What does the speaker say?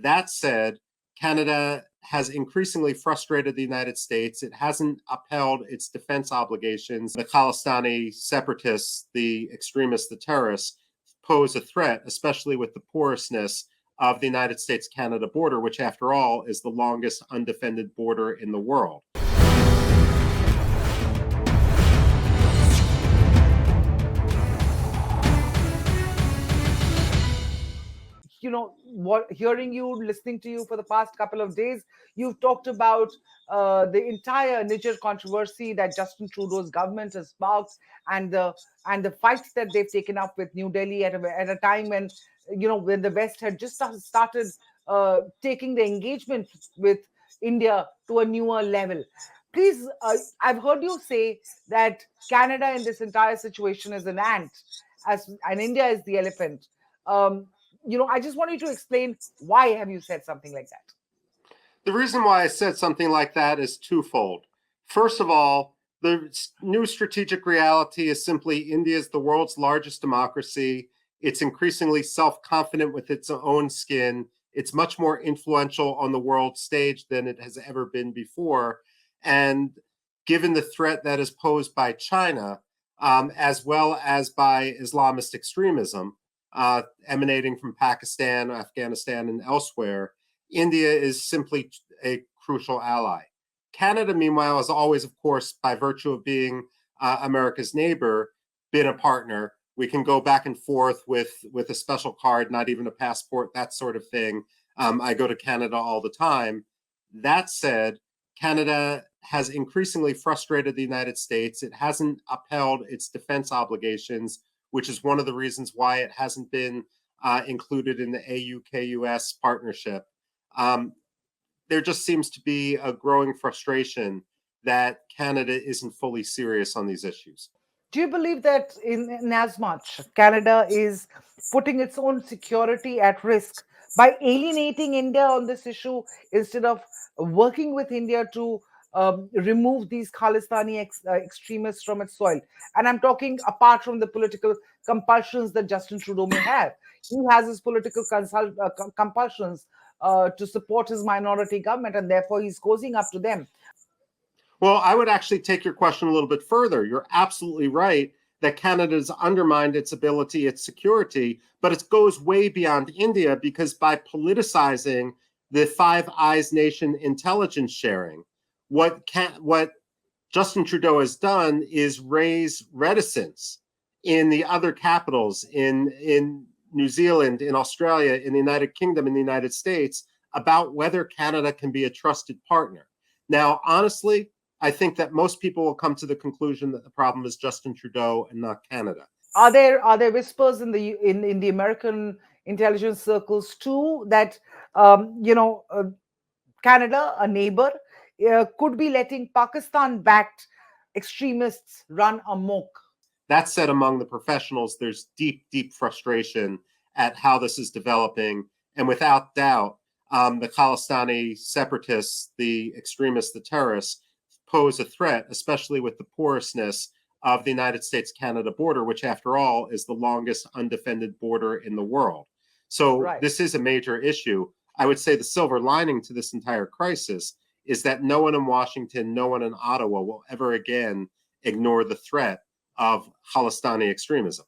That said, Canada has increasingly frustrated the United States. It hasn't upheld its defense obligations. The Khalistani separatists, the extremists, the terrorists, pose a threat, especially with the porousness of the United States-Canada border, which, after all, is the longest undefended border in the world. Hearing you, listening to you for the past couple of days, you've talked about the entire Nijjar controversy that Justin Trudeau's government has sparked, and the fights that they've taken up with New Delhi at a time when when the West had just started taking the engagement with India to a newer level. Please, I've heard you say that Canada in this entire situation is an ant, and India is the elephant. I just want you to explain why have you said something like that? The reason why I said something like that is twofold. First of all, the new strategic reality is simply India is the world's largest democracy. It's increasingly self-confident with its own skin. It's much more influential on the world stage than it has ever been before. And given the threat that is posed by China, as well as by Islamist extremism, emanating from Pakistan, Afghanistan, and elsewhere, India is simply a crucial ally. Canada, meanwhile, has always, of course, by virtue of being America's neighbor, been a partner. We can go back and forth with a special card, not even a passport, that sort of thing. I go to Canada all the time. That said, Canada has increasingly frustrated the United States. It hasn't upheld its defense obligations, which is one of the reasons why it hasn't been included in the AU-KUS partnership. There just seems to be a growing frustration that Canada isn't fully serious on these issues. Do you believe that in as much Canada is putting its own security at risk by alienating India on this issue instead of working with India to remove these Khalistani extremists from its soil? And I'm talking apart from the political compulsions that Justin Trudeau may have. He has his political compulsions to support his minority government, and therefore he's cozying up to them. Well, I would actually take your question a little bit further. You're absolutely right that Canada's undermined its ability, its security, but it goes way beyond India, because by politicizing the Five Eyes nation intelligence sharing, what Justin Trudeau has done is raise reticence in the other capitals, in New Zealand, in Australia, in the United Kingdom, in the United States, about whether Canada can be a trusted partner. Now, honestly, I think that most people will come to the conclusion that the problem is Justin Trudeau and not Canada. Are there whispers in the American intelligence circles too that Canada, a neighbor, could be letting Pakistan-backed extremists run amok? That said, among the professionals, there's deep, deep frustration at how this is developing, and without doubt, the Khalistani separatists, the extremists, the terrorists, pose a threat, especially with the porousness of the United States-Canada border, which, after all, is the longest undefended border in the world. So This is a major issue. I would say the silver lining to this entire crisis is that no one in Washington, no one in Ottawa will ever again ignore the threat of Khalistani extremism.